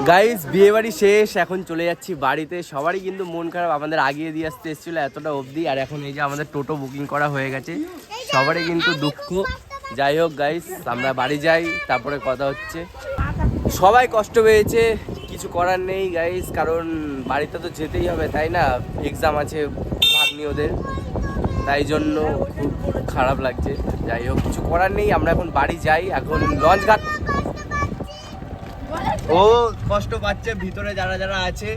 Guys বিয়ে বাড়ি শেষ, এখন চলে যাচ্ছি বাড়িতে। সবারই কিন্তু মন খারাপ, আমাদের আগিয়ে দিয়ে আসতে এসেছিল এতটা অবধি, আর এখন এই যে আমাদের টোটো বুকিং করা হয়ে গেছে, সবারই কিন্তু দুঃখ। যাই হোক গাইস, আমরা বাড়ি যাই, তারপরে কথা হচ্ছে। সবাই কষ্ট পেয়েছে, কিছু করার নেই গাইস, কারণ বাড়িতে তো যেতেই হবে, তাই না? এক্সাম আছে ভাগ্নিওদের, তাই জন্য খুব খারাপ লাগছে। যাই হোক, কিছু করার নেই, আমরা এখন বাড়ি যাই। এখন লঞ্চ ঘাট, ও কষ্ট পাচ্ছে ভিতরে যারা যারা আছে,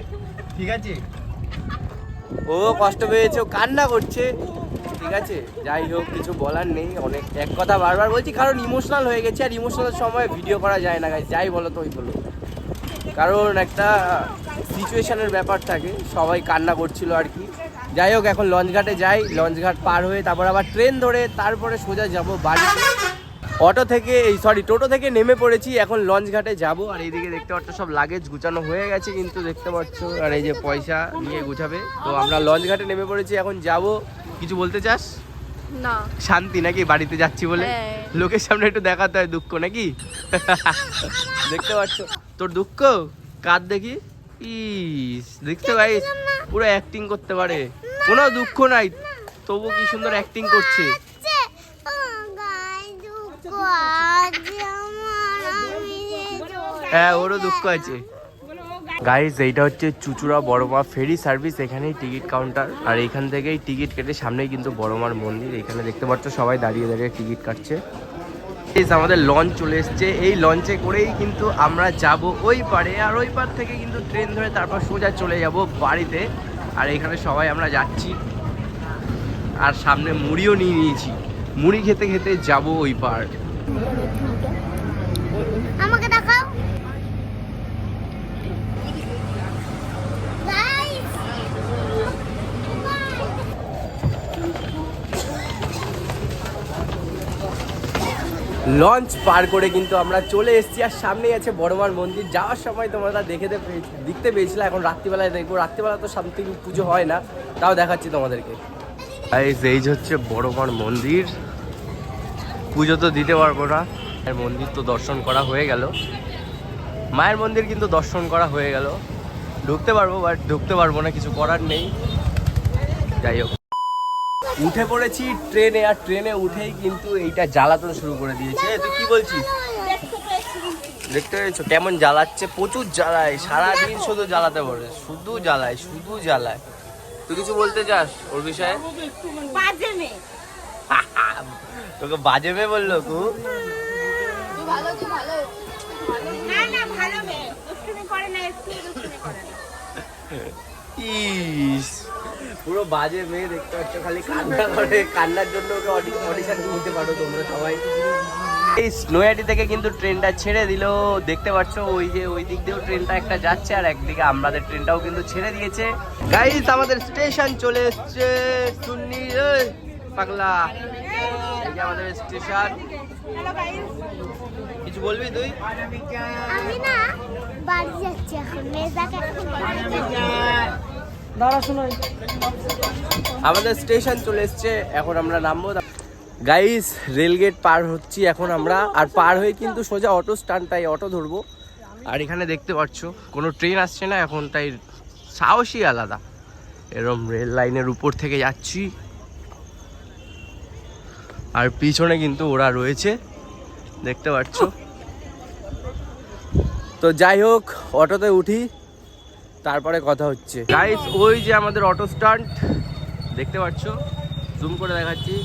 ঠিক আছে, ও কষ্ট পেয়েছে, ও কান্না করছে, ঠিক আছে। যাই হোক, কিছু বলার নেই, অনেক এক কথা বারবার বলছি কারণ ইমোশনাল হয়ে গেছে, আর ইমোশনাল সময় ভিডিও করা যায় না গাইস, যাই বলো তো ওই বলো, কারণ একটা সিচুয়েশনের ব্যাপার থাকে, সবাই কান্না করছিল আর কি। যাই হোক, এখন লঞ্চ ঘাটে যাই, লঞ্চ ঘাট পার হয়ে তারপর আবার ট্রেন ধরে তারপরে সোজা যাব বাড়ি। অটো থেকে টোটো থেকে নেমে পড়েছি, এখন লঞ্চ ঘাটে যাব। আর এইদিকে দেখতে পাচ্ছ সব লাগেজ গুছানো হয়ে গেছে কিন্তু, দেখতে পাচ্ছ, আর এই যে পয়সা নিয়ে গুছাবে। তো আমরা লঞ্চ ঘাটে নেমে পড়েছি, এখন যাব। কিছু বলতে চাস? না, শান্তি নাকি বাড়িতে যাচ্ছি বলে? লোকের সামনে একটু দেখাতে হয় দুঃখ নাকি? দেখতে পাচ্ছ তোর দুঃখ, কার দেখি, ইস দেখতে ভাই পুরো অ্যাক্টিং করতে পারে, কোনো দুঃখ নাই তবু কি সুন্দর অ্যাক্টিং করছে। হ্যাঁ, ওরও দুঃখ আছে গাইস। এইটা হচ্ছে চুচুড়া বড়মা ফেরি সার্ভিস, এখানেই টিকিট কাউন্টার, আর এখান থেকেই টিকিট কেটে সামনেই কিন্তু বড়মার মন্দির। এখানে দেখতে পাচ্ছ সবাই দাঁড়িয়ে দাঁড়িয়ে টিকিট কাটছে। আমাদের লঞ্চ চলে এসছে, এই লঞ্চে করেই কিন্তু আমরা যাব ওই পারে, আর ওই পার থেকে কিন্তু ট্রেন ধরে তারপর সোজা চলে যাব বাড়িতে। আর এখানে সবাই আমরা যাচ্ছি, আর সামনে মুড়িও নিয়ে নিয়েছি, মুড়ি খেতে খেতে যাব ওই পার। আমাকে দেখাও। লঞ্চ পার করে কিন্তু আমরা চলে এসেছি, আর সামনেই আছে বড়মার মন্দির। যাওয়ার সময় তোমরা দেখতে পেয়েছিলে, এখন রাত্রিবেলায় দেখবো। রাত্রিবেলা তো সামথিং পুজো হয় না, তাও দেখাচ্ছি তোমাদেরকে। এই হচ্ছে বড়মার মন্দির, পুজো তো দিতে পারবো না, মায়ের মন্দির তো দর্শন করা হয়ে গেল, মায়ের মন্দির কিন্তু দর্শন করা হয়ে গেল, ঢুকতে পারবো বাট ঢুকতে পারবো না, কিছু করার নেই। যাই হোক, উঠে পড়েছি ট্রেনে, আর ট্রেনে উঠেই কিন্তু এইটা জ্বালাতন শুরু করে দিয়েছে। তুই কি বলছিস? দেখতে পেয়েছো কেমন জ্বালাচ্ছে? প্রচুর জ্বালায়, সারাদিন শুধু জ্বালাতে পারে, শুধু জ্বালায় শুধু জ্বালায়। তুই কিছু বলতে চাস ওর বিষয়ে? তোকে বাজে মেয়ে বললো? ইস, পুরো বাজে মেয়ে, দেখতে পাচ্ছ খালি কান্না করে, কান্নার জন্য ওকে অডিশন দিতে পারো তোমরা সবাই। এই নৈহাটি থেকে কিন্তু ট্রেনটা ছেড়ে দিল, দেখতে পাচ্ছ ওই যে ওই দিক দিয়েও ট্রেনটা একটা যাচ্ছে, আর একদিকে আমাদের ট্রেনটাও কিন্তু ছেড়ে দিয়েছে। গাইস, আমাদের স্টেশন চলে এসছে, সুন্নি পাগলা, এই যে আমাদের স্টেশন। কিছু বলবি তুই? আমি না বাড়ি যাচ্ছি এখন, মেজাকে আমাদের স্টেশন চলে এসছে, এখন আমরা নামবো। গাইস, রেলগেট পার হচ্ছি এখন আমরা, আর পার হয়ে কিন্তু সোজা অটো স্ট্যান্ড, তাই অটো ধরবো। আর এখানে দেখতে পাচ্ছ কোনো ট্রেন আসছে না এখন, তাই সাহসই আলাদা, এরকম রেল লাইনের উপর থেকে যাচ্ছি, আর পিছনে কিন্তু ওরা রয়েছে, দেখতে পাচ্ছ। তো যাই হোক, অটোতে উঠি, তারপরে কথা হচ্ছে। গাইস, ওই যে আমাদের অটো স্ট্যান্ড দেখতে পাচ্ছ, জুম করে দেখাচ্ছি,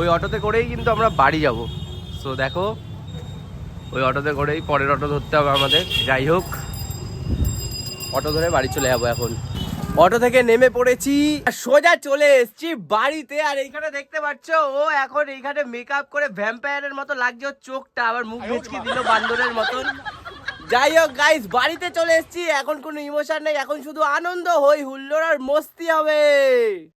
ওই অটোতে করেই কিন্তু আমরা বাড়ি যাব। সো দেখো, ওই অটোতে করেই পরের অটো ধরতে হবে আমাদের। যাই হোক, অটো ধরে বাড়ি চলে যাবো। এখন অটো থেকে নেমে পড়েছি, সোজা চলে এসেছি বাড়িতে। আর এইখানে দেখতে পাচ্ছ, ও এখন এইখানে মেকআপ করে ভ্যাম্পায়ারের মতো লাগছে, ওর চোখটা আবার মুখ ভেচকি দিল বান্দরের মতন। যাই হোক গাইস, বাড়িতে চলে এসেছি, এখন কোনো ইমোশন নেই, এখন শুধু আনন্দ, হই হুল্লোড় আর মস্তি হবে।